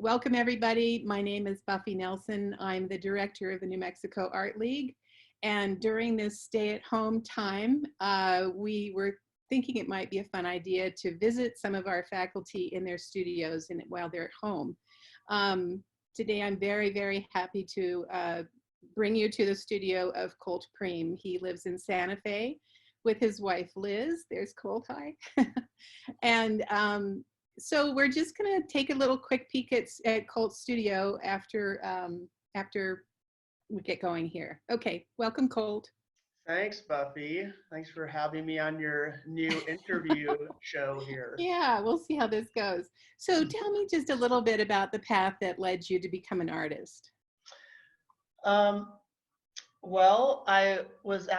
Welcome everybody. My name is Buffy Nelson. I'm the director of the New Mexico Art League. And during this stay-at-home time, we were thinking it might be a fun idea to visit some of our faculty in their studios while they're at home. Today, I'm very, very happy to bring you to the studio of Coulter Prehm. He lives in Santa Fe with his wife, Liz. There's Colt, hi. And so we're just gonna take a little quick peek at Colt's studio after we get going here. Okay, welcome, Colt. Thanks, Buffy. Thanks for having me on your new interview show here. Yeah, we'll see how this goes. So tell me just a little bit about the path that led you to become an artist. Well, I was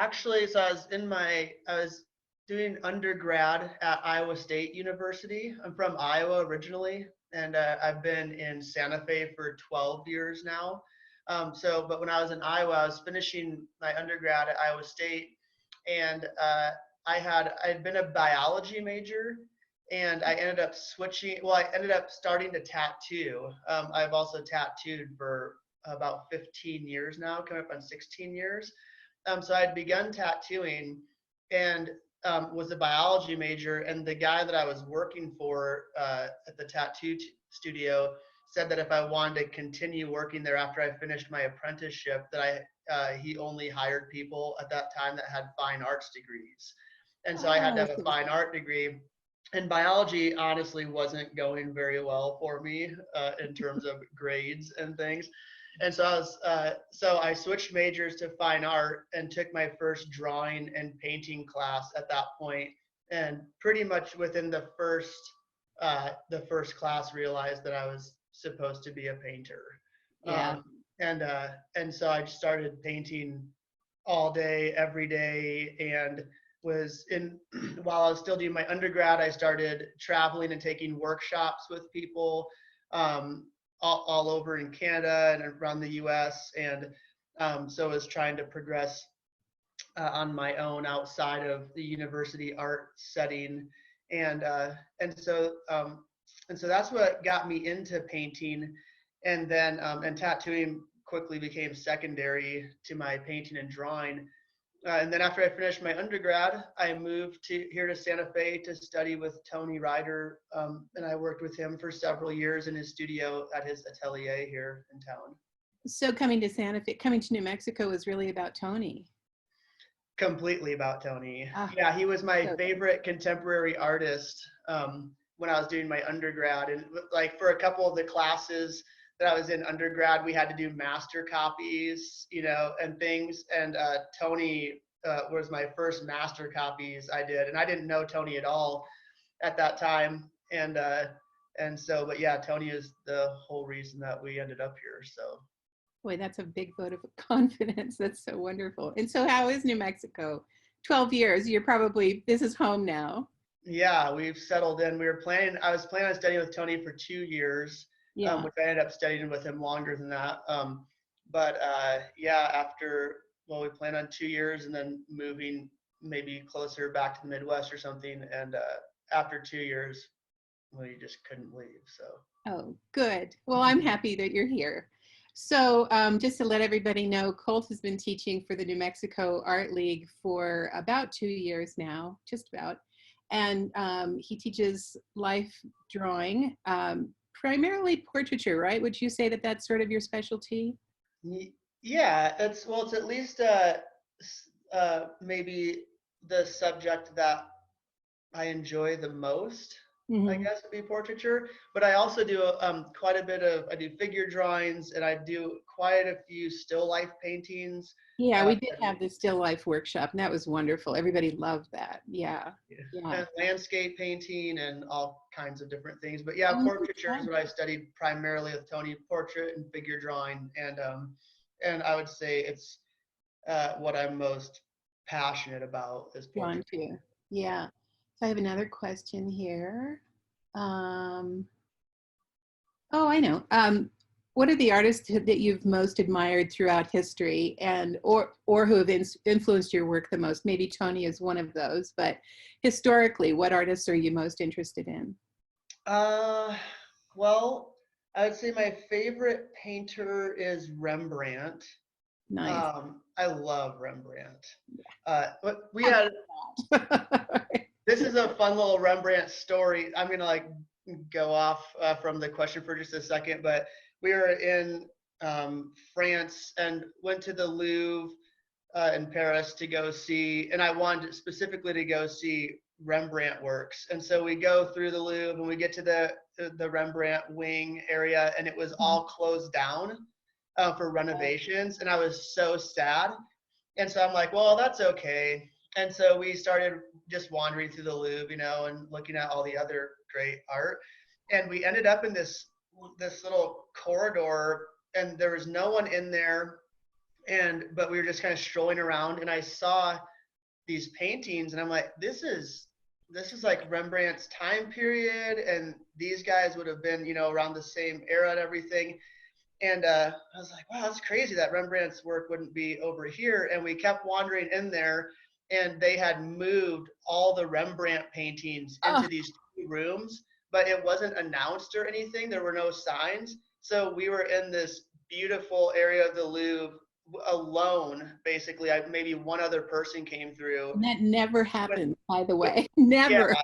doing undergrad at Iowa State University. I'm from Iowa originally, and I've been in Santa Fe for 12 years now. But when I was in Iowa, I was finishing my undergrad at Iowa State, and I had been a biology major, and I ended up starting to tattoo. I've also tattooed for about 15 years now, coming up on 16 years. So I'd begun tattooing and was a biology major, and the guy that I was working for at the tattoo studio said that if I wanted to continue working there after I finished my apprenticeship, that he only hired people at that time that had fine arts degrees. And so I had to have a fine art degree. And biology honestly wasn't going very well for me in terms of grades and things. And so I switched majors to fine art and took my first drawing and painting class at that point. And pretty much within the first class realized that I was supposed to be a painter. Yeah. And so I started painting all day, every day, and while I was still doing my undergrad, I started traveling and taking workshops with people all over in Canada and around the US. And so I was trying to progress on my own outside of the university art setting. And so that's what got me into painting. And then and tattooing quickly became secondary to my painting and drawing. And then after I finished my undergrad, I moved here to Santa Fe to study with Tony Ryder, and I worked with him for several years in his studio at his atelier here in town. So coming to New Mexico was really about Tony. Completely about Tony. Yeah, he was my favorite contemporary artist when I was doing my undergrad, and like for a couple of the classes that I was in undergrad, we had to do master copies, and things. And Tony was my first master copies I did, and I didn't know Tony at all at that time. But yeah, Tony is the whole reason that we ended up here. So. Boy, that's a big vote of confidence. That's so wonderful. And so how is New Mexico? 12 years, this is home now. Yeah, we've settled in. I was planning on studying with Tony for 2 years. Yeah. Which I ended up studying with him longer than that. We planned on 2 years and then moving maybe closer back to the Midwest or something. And after 2 years, we just couldn't leave. So. Oh, good. Well, I'm happy that you're here. So just to let everybody know, Colt has been teaching for the New Mexico Art League for about 2 years now, just about. And he teaches life drawing, primarily portraiture, right? Would you say that that's sort of your specialty? Yeah, it's at least maybe the subject that I enjoy the most. Mm-hmm. I guess would be portraiture, but I also do quite a bit I do figure drawings, and I do quite a few still life paintings. Yeah, we did have the still life workshop, and that was wonderful. Everybody loved that. Yeah. And landscape painting and all kinds of different things. But yeah, portraiture is what I studied primarily with Tony, portrait and figure drawing, and I would say it's what I'm most passionate about is portraiture. Yeah. So I have another question here. Oh, I know. What are the artists that you've most admired throughout history, or who have influenced your work the most? Maybe Tony is one of those, but historically, what artists are you most interested in? Well, I would say my favorite painter is Rembrandt. Nice. I love Rembrandt. But we Have had that. this is a fun little Rembrandt story. I'm gonna like go off from the question for just a second, but we were in France and went to the Louvre in Paris to go see, and I wanted specifically to go see Rembrandt works. And so we go through the Louvre and we get to the Rembrandt wing area, and it was all closed down for renovations, and I was so sad. And so I'm like, well, that's okay. And so we started just wandering through the Louvre, and looking at all the other great art. And we ended up in this little corridor, and there was no one in there. But we were just kind of strolling around, and I saw these paintings, and I'm like, this is like Rembrandt's time period, and these guys would have been, around the same era and everything. And I was like, wow, that's crazy that Rembrandt's work wouldn't be over here. And we kept wandering in there, and they had moved all the Rembrandt paintings Oh, into these two rooms, but it wasn't announced or anything. There were no signs. So we were in this beautiful area of the Louvre alone, basically. Maybe one other person came through and that never with, happened, by the with way. yeah, Never.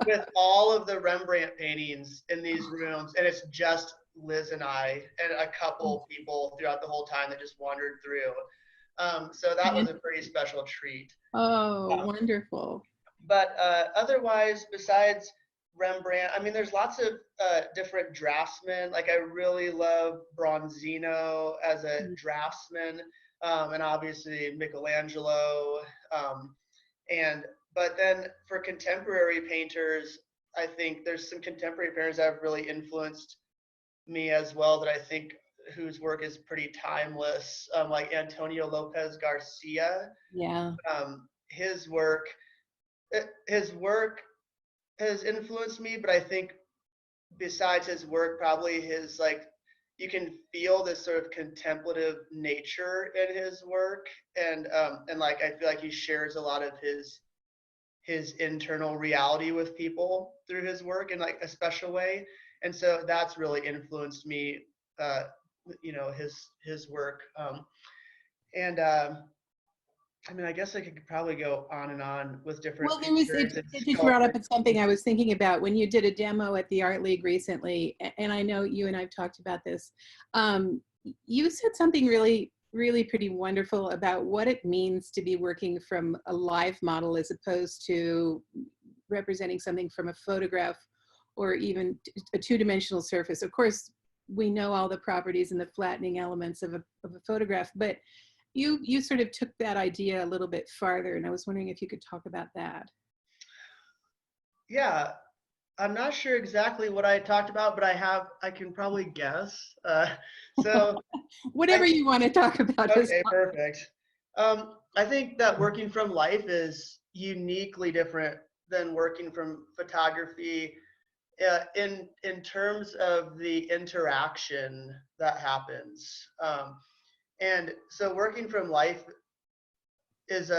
with all of the Rembrandt paintings in these rooms, and it's just Liz and I and a couple people throughout the whole time that just wandered through. So that was a pretty special treat. Oh, Um, wonderful. but otherwise, besides Rembrandt, I mean, there's lots of different draftsmen. Like I really love Bronzino as a draftsman, and obviously Michelangelo. Um, and but then for contemporary painters, I think there's some contemporary painters that have really influenced me as well that I think whose work is pretty timeless, like Antonio Lopez Garcia. Yeah. His work, his work has influenced me, but I think besides his work, probably his like you can feel this sort of contemplative nature in his work, and like I feel like he shares a lot of his internal reality with people through his work in like a special way. And so that's really influenced me, uh, his work. And I mean, I guess I could probably go on and on with different Well, there was it, pictures and it just brought up sculptures. something I was thinking about when you did a demo at the Art League recently, and I know you and I've talked about this. You said something really pretty wonderful about what it means to be working from a live model as opposed to representing something from a photograph or even a two-dimensional surface. Of course, we know all the properties and the flattening elements of a photograph, but you sort of took that idea a little bit farther, and I was wondering if you could talk about that. Yeah, I'm not sure exactly what I talked about, but I can probably guess. So Whatever I you want to talk about is Okay, perfect. I think that working from life is uniquely different than working from photography, in terms of the interaction that happens. And so working from life is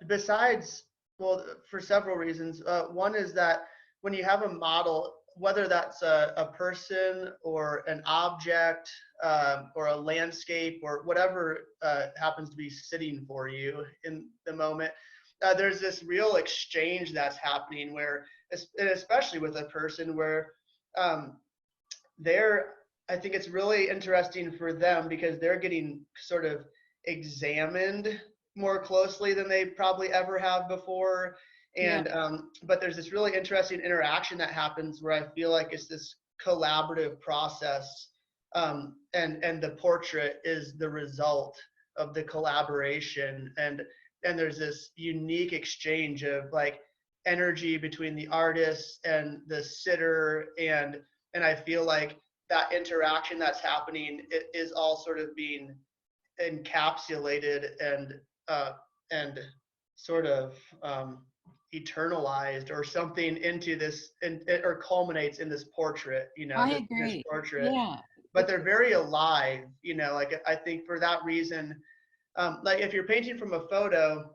besides, well, for several reasons. One is that when you have a model, whether that's a person or an object, or a landscape or whatever happens to be sitting for you in the moment, there's this real exchange that's happening where, especially with a person where um, they're, I think it's really interesting for them because they're getting sort of examined more closely than they probably ever have before. yeah. And but there's this really interesting interaction that happens where I feel like it's this collaborative process, and the portrait is the result of the collaboration, and there's this unique exchange of like energy between the artist and the sitter, and I feel like that interaction that's happening is all sort of being encapsulated uh, and sort of eternalized or something into this, and or culminates in this portrait, I this finished agree. portrait. Yeah. But they're very alive, like I think for that reason, like if you're painting from a photo,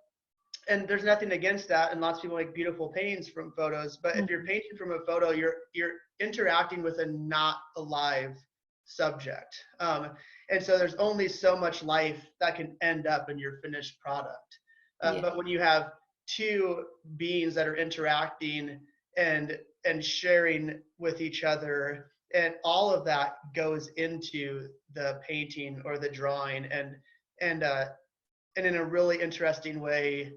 and there's nothing against that, and lots of people make beautiful paintings from photos, but if you're Mhm. painting from a photo, you're interacting with a not alive subject, and so there's only so much life that can end up in your finished product. Yeah. But when you have two beings that are interacting and sharing with each other, and all of that goes into the painting or the drawing, and uh, and in a really interesting way,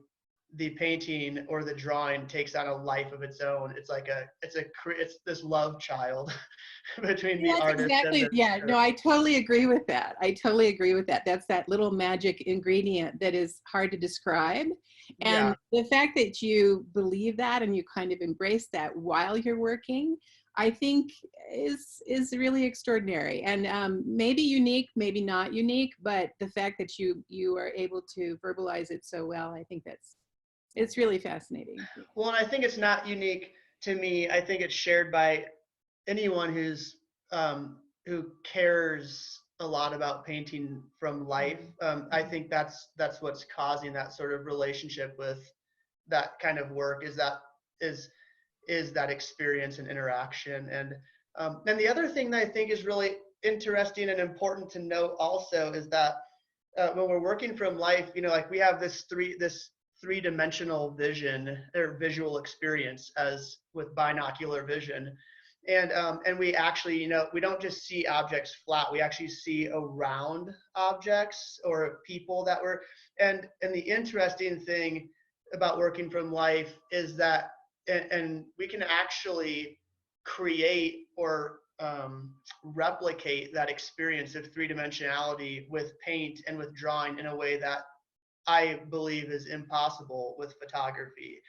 the painting or the drawing takes on a life of its own. It's like it's this love child between the Yes, artist and exactly. the Yeah, reader. no, I totally agree with that. I totally agree with that. That's that little magic ingredient that is hard to describe. And Yeah, the fact that you believe that and you kind of embrace that while you're working, I think is really extraordinary and maybe unique, maybe not unique, but the fact that you are able to verbalize it so well, I think it's really fascinating. well, and I think it's not unique to me. I think it's shared by anyone who cares a lot about painting from life. I Mhm. think that's what's causing that sort of relationship with that kind of work, is is that experience and interaction. And the other thing that I think is really interesting and important to note also is that when we're working from life, like we have this three-dimensional vision or visual experience as with binocular vision, and we actually, we don't just see objects flat, we actually see around objects or people that were, and the interesting thing about working from life is that, and we can actually create or replicate that experience of three-dimensionality with paint and with drawing in a way that I believe is impossible with photography,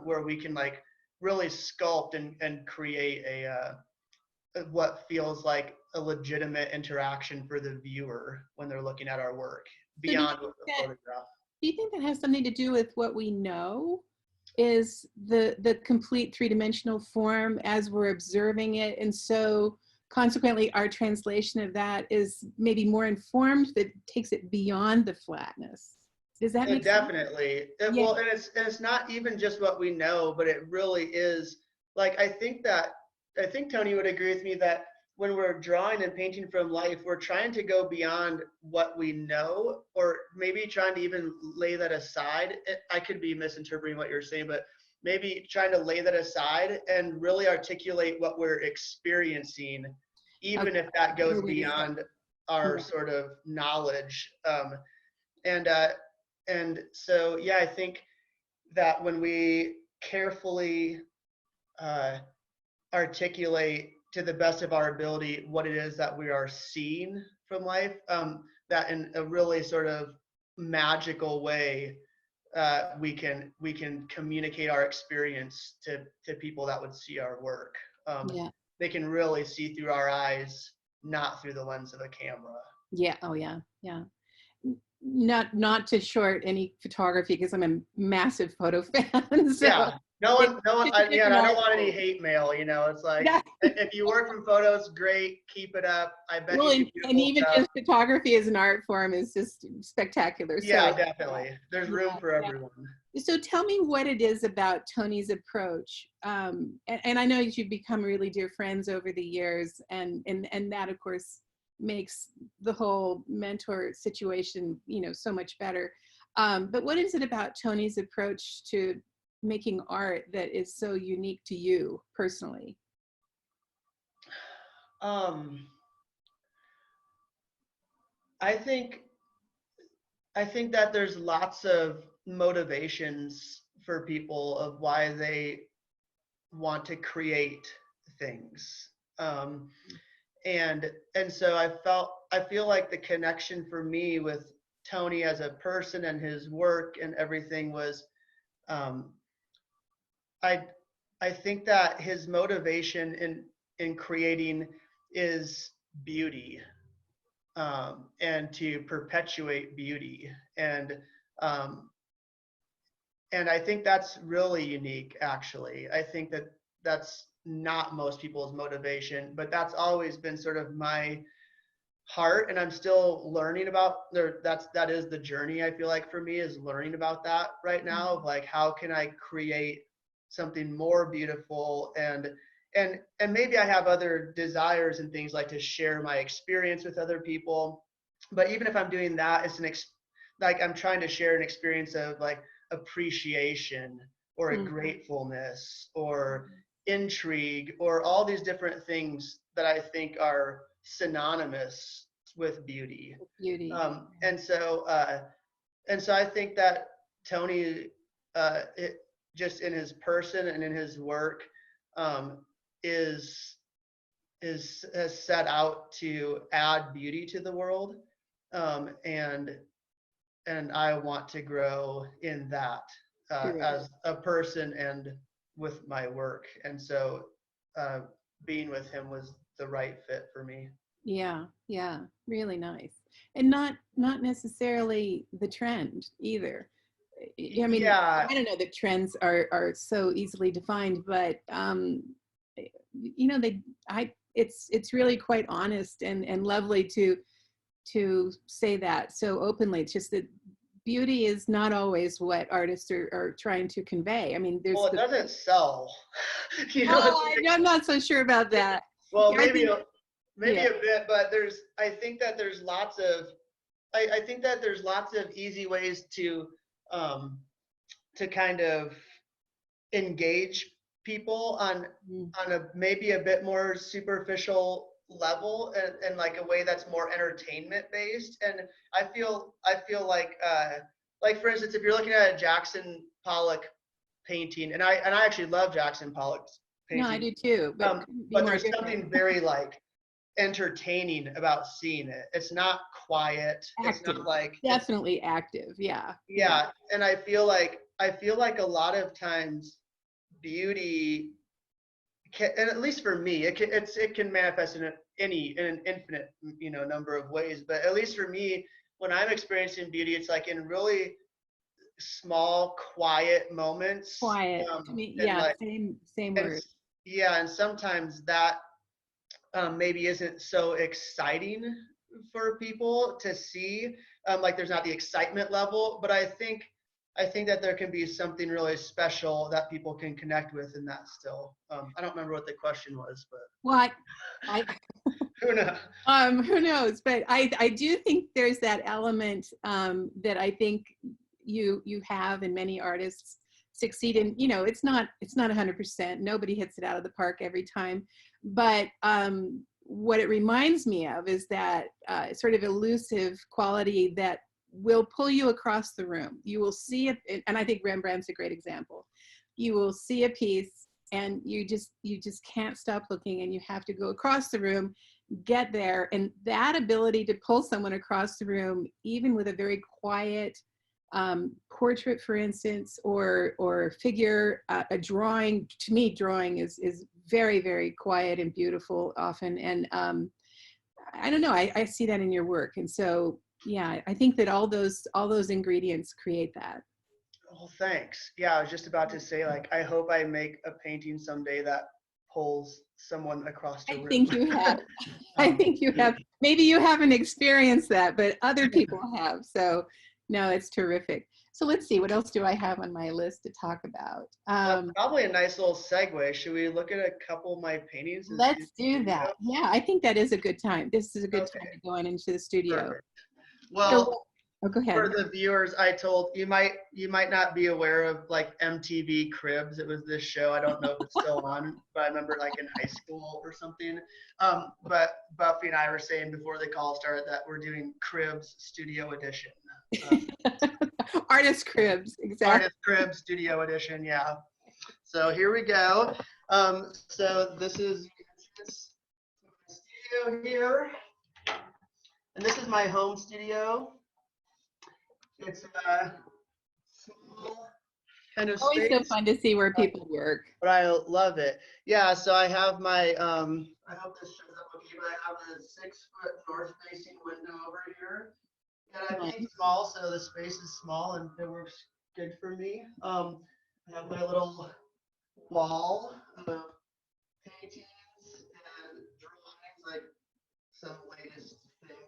where we can like really sculpt and create what feels like a legitimate interaction for the viewer when they're looking at our work So beyond what the photograph. do you think that has something to do with what we know is the complete three-dimensional form as we're observing it, and so consequently our translation of that is maybe more informed, that takes it beyond the flatness? Does that make sense? Definitely. Yeah. Well, and it's not even just what we know, but it really is. Like I think Tony would agree with me that when we're drawing and painting from life, we're trying to go beyond what we know, or maybe trying to even lay that aside. I could be misinterpreting what you're saying, but maybe trying to lay that aside and really articulate what we're experiencing, even Okay. if that goes Better way to say beyond our it. sort of knowledge. And and so yeah, I think that when we carefully uh, articulate to the best of our ability what it is that we are seeing from life, that in a really sort of magical way, we can communicate our experience to people that would see our work. Yeah. They can really see through our eyes, not through the lens of a camera. Yeah. Oh yeah. Yeah. Not to short any photography because I'm a massive photo fan. So Yeah. No it's one, no one, just a yeah, and different I don't art want any form. hate mail, it's like, Yeah. if you work from photos, great, keep it up. I bet Well, you do and beautiful even stuff. just photography as an art form is just spectacular. Yeah, So yeah, definitely. There's room for yeah. everyone. So tell me what it is about Tony's approach. And I know you've become really dear friends over the years, and that of course makes the whole mentor situation, so much better. But what is it about Tony's approach to making art that is so unique to you personally? Um, I think, I think that there's lots of motivations for people of why they want to create things. Um, and so I feel like the connection for me with Tony as a person and his work and everything was, um, I I think that his motivation in creating is beauty, and to perpetuate beauty, um, and I think that's really unique. Actually, I think that that's not most people's motivation, but that's always been sort of my heart, and I'm still learning about there. That is the journey, I feel like, for me, is learning about that right now, of like, how can I create something more beautiful, and maybe I have other desires and things, like to share my experience with other people. But even if I'm doing that, it's like I'm trying to share an experience of like appreciation or a Mhm. gratefulness or intrigue, or all these different things that I think are synonymous with beauty. Beauty. And so I think that Tony, just in his person and in his work, um, is has set out to add beauty to the world, and I want to grow in that, Terrific. as a person and with my work. And so, uh, being with him was the right fit for me. Yeah, yeah, really nice. And not necessarily the trend either. I mean, Yeah. I don't know that trends are so easily defined, but you know, they I it's really quite honest and lovely to say that so openly. It's just that beauty is not always what artists are trying to convey. I mean, Well, there's it the doesn't sell. It's oh, like, I'm not so sure about that. well, Yeah, I think maybe yeah, a bit, but I think that there's lots of, I think that there's lots of easy ways um, to kind of engage people mm, on a maybe a bit more superficial level, and like a way that's more entertainment based. And I feel like, for instance, if you're looking at a Jackson Pollock painting, and I actually love Jackson Pollock's no, I painting, do too, but couldn't be but more there's different. something very like entertaining about seeing it. It's not quiet. It's not Active, like it's definitely active. Yeah, yeah, yeah. And I feel like a lot of times beauty can, and at least for me, it can manifest in an infinite, number of ways. But at least for me, when I'm experiencing beauty, it's like in really small, quiet moments, quiet to me. and Yeah, like same and word. yeah, and sometimes that, maybe isn't so exciting for people to see. Like there's not the excitement level, but I think that there can be something really special that people can connect with in that still. I don't remember what the question was, but Well, I who knows? who knows? But I do think there's that element that I think you have, and many artists succeed in. You know, it's not 100%. Nobody hits it out of the park every time, but what it reminds me of is that sort of elusive quality that will pull you across the room. You will see it, and I think Rembrandt's a great example. You will see a piece and you just can't stop looking, and you have to go across the room, get there. And that ability to pull someone across the room, even with a very quiet portrait, for instance, or figure, a drawing. To me, drawing is very, very quiet and beautiful often. And I don't know, I see that in your work. And so yeah, I think that all those ingredients create that. Well, thanks. Yeah, I was just about to say, like, I hope I make a painting someday that pulls someone across the I room. think you have. I um, think you have. Maybe you haven't experienced that, but other people have. So, no, it's terrific. So let's see, what else do I have on my list to talk about? Probably a nice little segue. Should we look at a couple of my paintings and see Let's the do studio? that. Yeah, I think that is a good time. This is a good time Okay, to go on into the studio. perfect. So, Well, oh, go for ahead. the viewers, I told you might not be aware of like MTV Cribs. It was this show. I don't know if it's still on, but I remember like in high school or something. But Buffy and I were saying before the call started that we're doing Cribs Studio Edition. Um, Artist cribs, exactly. Artist Cribs Studio Edition, yeah. So here we go. So this is my studio here, and this is my home studio. It's a small kind of Always so space, fun to see where uh, people work. but I love it. Yeah, so I have my, I hope this shows up okay, but I have a 6-foot north facing window over here. And I paint Nice. small, so the space is small and it works good for me. I have my little wall of paintings and drawings, like some latest things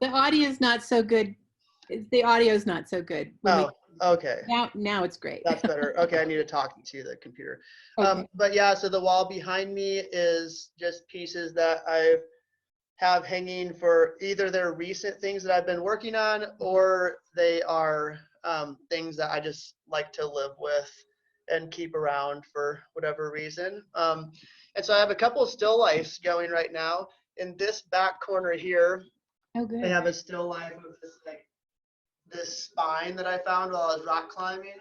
The audio is not so good. The audio is not so good. Oh, okay. Now it's great. That's better. Okay, I need to talk to the computer. Okay. But yeah, so the wall behind me is just pieces that I have hanging for either they're recent things that I've been working on, or they are things that I just like to live with and keep around for whatever reason. And so I have a couple of still lifes going right now. In this back corner here, Oh, I good. have a still life of this spine that I found while I was rock climbing.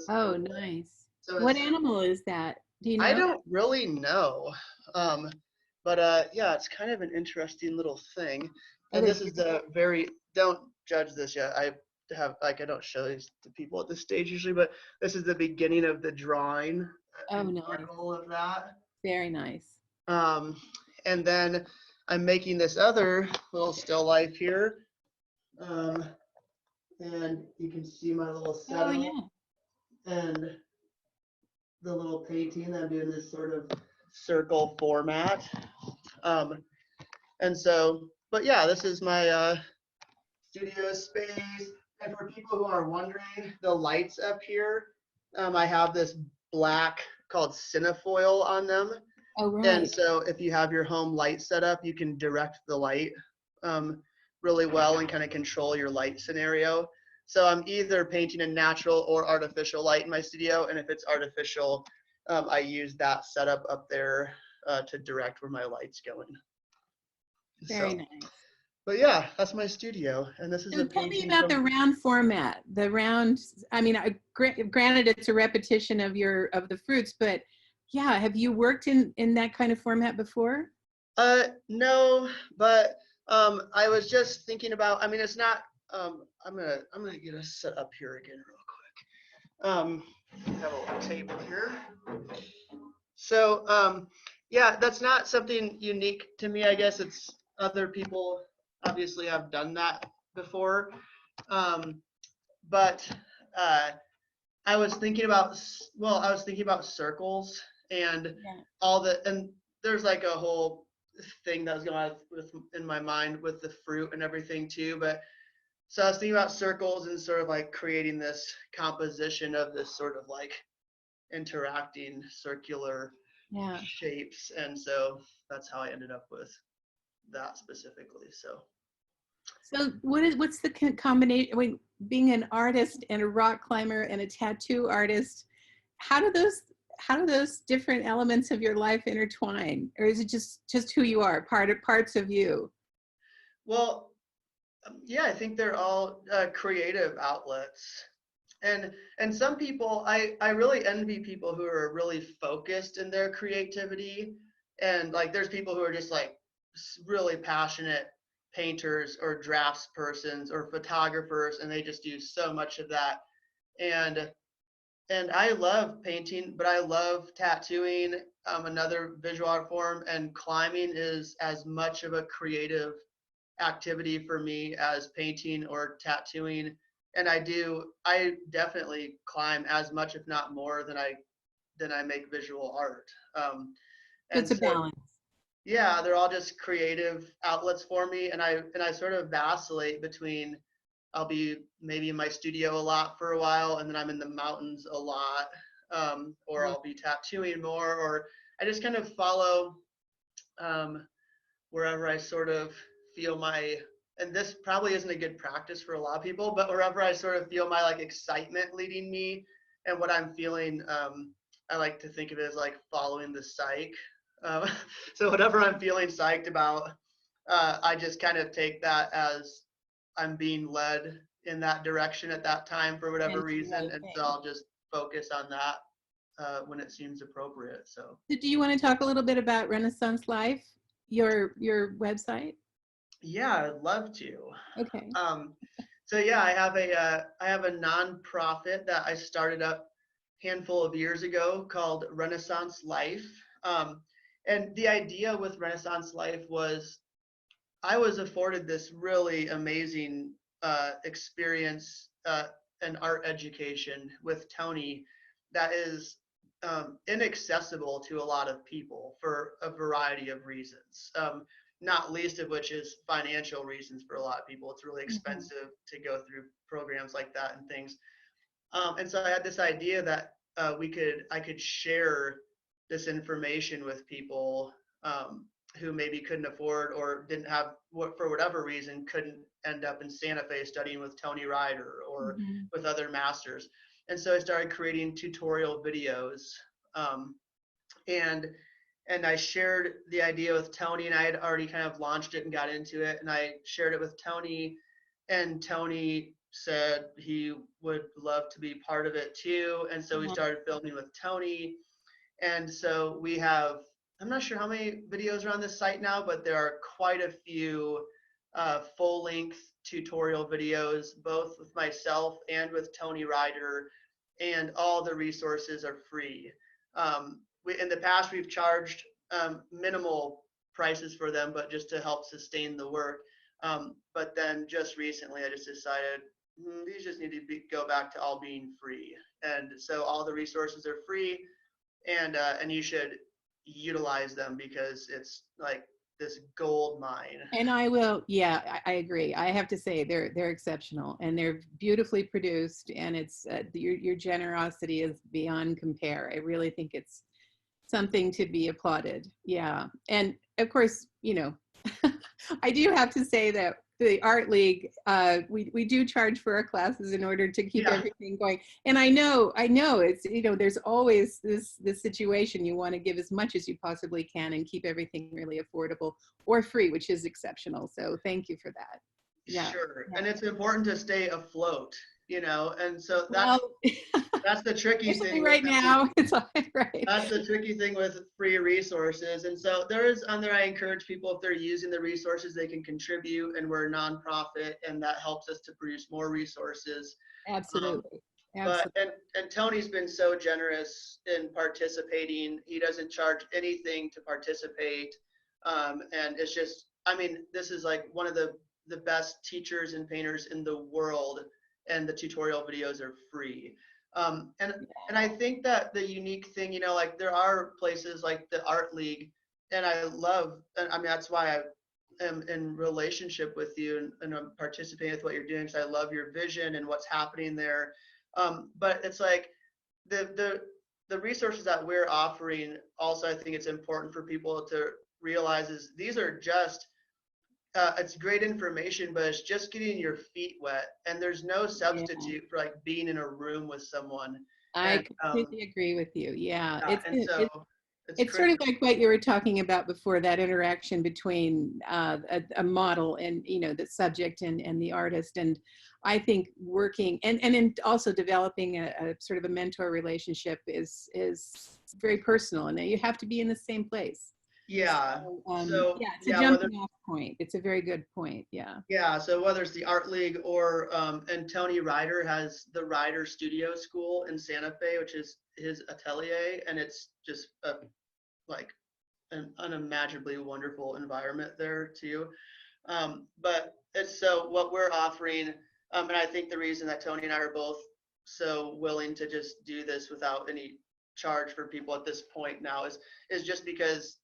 Oh, nice. So What it's, animal is that? Do you I know? don't really know. Um, but yeah, it's kind of an interesting little thing. Oh, And they're this is the very, don't judge this yet. I have, like, I don't show these to people at this stage usually, but this is the beginning of the drawing oh, in nice. charcoal of that. Very nice. Um, and then I'm making this other little still life here. Um, and you can see my little Oh, setup yeah. and the little painting. I'm doing this sort of circle format. Um, and so, but yeah, this is my studio space. And for people who are wondering, the lights up here, I have this black called cinefoil on them. Oh, And right. so if you have your home light set up, you can direct the light really well and kind of control your light scenario. So I'm either painting a natural or artificial light in my studio. And if it's artificial, I use that setup up there to direct where my light's going. Very So, nice. but yeah, that's my studio. And this is So a tell me painting about from, the round format. The round, I mean, granted it's a repetition of the fruits, but yeah, have you worked in that kind of format before? no, but I was just thinking about, I mean, it's not, I'm gonna get us set up here again real quick. Have a little table here. So, yeah, that's not something unique to me. I guess it's other people obviously have done that before. Um, but uh, I was thinking about, well, I was thinking about circles and Yeah. and there's like a whole thing that was going on in my mind with the fruit and everything too. But so I was thinking about circles and sort of like creating this composition of this sort of like interacting circular Yeah. shapes. And so that's how I ended up with that specifically. So So what's the combination? I mean, being an artist and a rock climber and a tattoo artist, how do those different elements of your life intertwine, or is it just who you are, parts of you? well, yeah, I think they're all creative outlets. And some people, I really envy people who are really focused in their creativity. And like there's people who are just like really passionate painters or draftspersons or photographers, and they just do so much of that. And and I love painting, but I love tattooing, another visual art form, and climbing is as much of a creative activity for me as painting or tattooing. And I definitely climb as much, if not more, than I make visual art. So And it's a so, balance. yeah, they're all just creative outlets for me. And I sort of vacillate between I'll be maybe in my studio a lot for a while, and then I'm in the mountains a lot, or Yeah. I'll be tattooing more, or I just kind of follow um, wherever I sort of feel my, and this probably isn't a good practice for a lot of people, but wherever I sort of feel my like excitement leading me and what I'm feeling, I like to think of it as like following the psych. Um, so whatever I'm feeling psyched about, I just kind of take that as I'm being led in that direction at that time for whatever And it's the reason, right and so thing. I'll just focus on that when it seems appropriate. So So do you want to talk a little bit about Renaissance Life, your website? yeah, I'd love to. Okay. Um, so yeah, I have a nonprofit that I started up a handful of years ago called Renaissance Life. And the idea with Renaissance Life was I was afforded this really amazing experience and art education with Tony that is inaccessible to a lot of people for a variety of reasons. not least of which is financial reasons for a lot of people. It's really Mhm. expensive to go through programs like that and things. And so I had this idea that I could share this information with people who maybe couldn't afford or didn't have, for whatever reason, couldn't end up in Santa Fe studying with Tony Ryder or Mhm. with other masters. And so I started creating tutorial videos. Um, and I shared the idea with Tony, and I had already kind of launched it and got into it, and I shared it with Tony, and Tony said he would love to be part of it too, and so we Uh-huh. started filming with Tony, and so we have, I'm not sure how many videos are on this site now, but there are quite a few full-length tutorial videos, both with myself and with Tony Ryder, and all the resources are free. In the past, we've charged minimal prices for them, but just to help sustain the work. But then just recently, I just decided these just need to go back to all being free. And so all the resources are free, and you should utilize them because it's like this gold mine. And I will, yeah, I agree. I have to say they're exceptional and they're beautifully produced, and it's your generosity is beyond compare. I really think it's something to be applauded. Yeah. And of course, I do have to say that the Art League, we do charge for our classes in order to keep Yeah, everything going. And I know it's, there's always this situation you want to give as much as you possibly can and keep everything really affordable or free, which is exceptional. So thank you for that. Yeah. sure. Yeah. And it's important to stay afloat, and so Well, that's the tricky especially thing with right now, it's all right. that's the tricky thing with free resources. And so there is on there, I encourage people, if they're using the resources, they can contribute, and we're a nonprofit, and that helps us to produce more resources. Um, Absolutely. but Absolutely. and Tony's been so generous in participating. He doesn't charge anything to participate, and it's just, I mean, this is like one of the best teachers and painters in the world, and the tutorial videos are free. And I think that the unique thing, like there are places like the Art League, and and I mean that's why I am in relationship with you, and I'm participating with what you're doing, because I love your vision and what's happening there. But it's like the resources that we're offering. Also, I think it's important for people to realize is these are just it's great information, but it's just getting your feet wet, and there's no Yeah. substitute for like being in a room with someone. I And completely agree with you. Yeah, yeah, it's and so it's it's it's sort of critical. like what you were talking about before, that interaction between a model and the subject and the artist. And I think working and in also developing a sort of a mentor relationship is very personal, and you have to be in the same place. Yeah. So So yeah, it's a yeah, whether jumping off point. It's a very good point. Yeah. yeah, so whether it's the Art League or and Tony Ryder has the Ryder Studio School in Santa Fe, which is his atelier, and it's just like an unimaginably wonderful environment there too. But it's so what we're offering, and I think the reason that Tony and I are both so willing to just do this without any charge for people at this point now is just because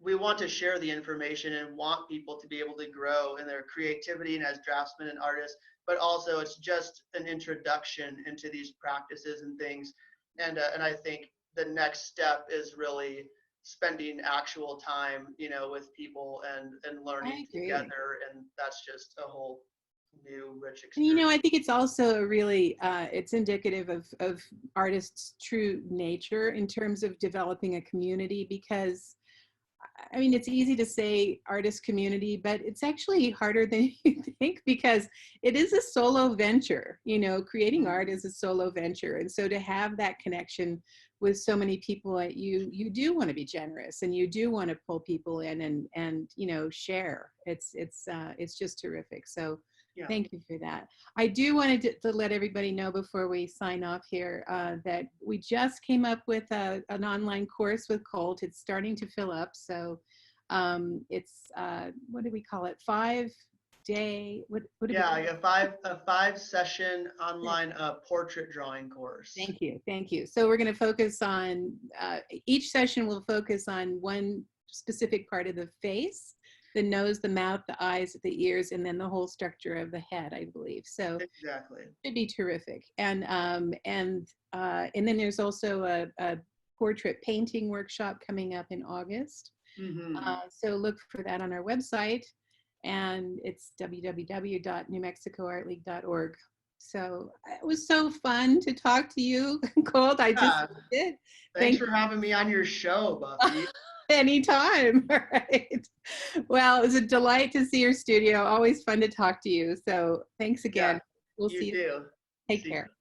we want to share the information and want people to be able to grow in their creativity and as draftsmen and artists, but also it's just an introduction into these practices and things. And I think the next step is really spending actual time, with people and learning I agree. together, and that's just a whole new rich And experience. I think it's also really it's indicative of artists' true nature in terms of developing a community, because I mean, it's easy to say artist community, but it's actually harder than you think, because it is a solo venture. Creating art is a solo venture. And so to have that connection with so many people, you do want to be generous, and you do want to pull people in and share. It's just terrific. So Yeah. thank you for that. I do want to let everybody know before we sign off here that we just came up with an online course with Colt. It's starting to fill up. So it's, what do we call it? 5-day, what do we Yeah, call a 5 session it? online portrait drawing course. Thank you. Thank you. So we're going to focus on, each session will focus on one specific part of the face. the nose, the mouth, the eyes, the ears, and then the whole structure of the head, I believe. So Exactly. it'd be terrific. And then there's also a portrait painting workshop coming up in August. Mm-hmm. So look for that on our website, and it's www.newmexicoartleague.org. So it was so fun to talk to you, Colt. I just Yeah. did. Thanks Thank for having me on your show, you. Buffy. Anytime. All right. Well, it was a delight to see your studio. Always fun to talk to you. So thanks Yeah, again. We'll you see you. too. Take See care.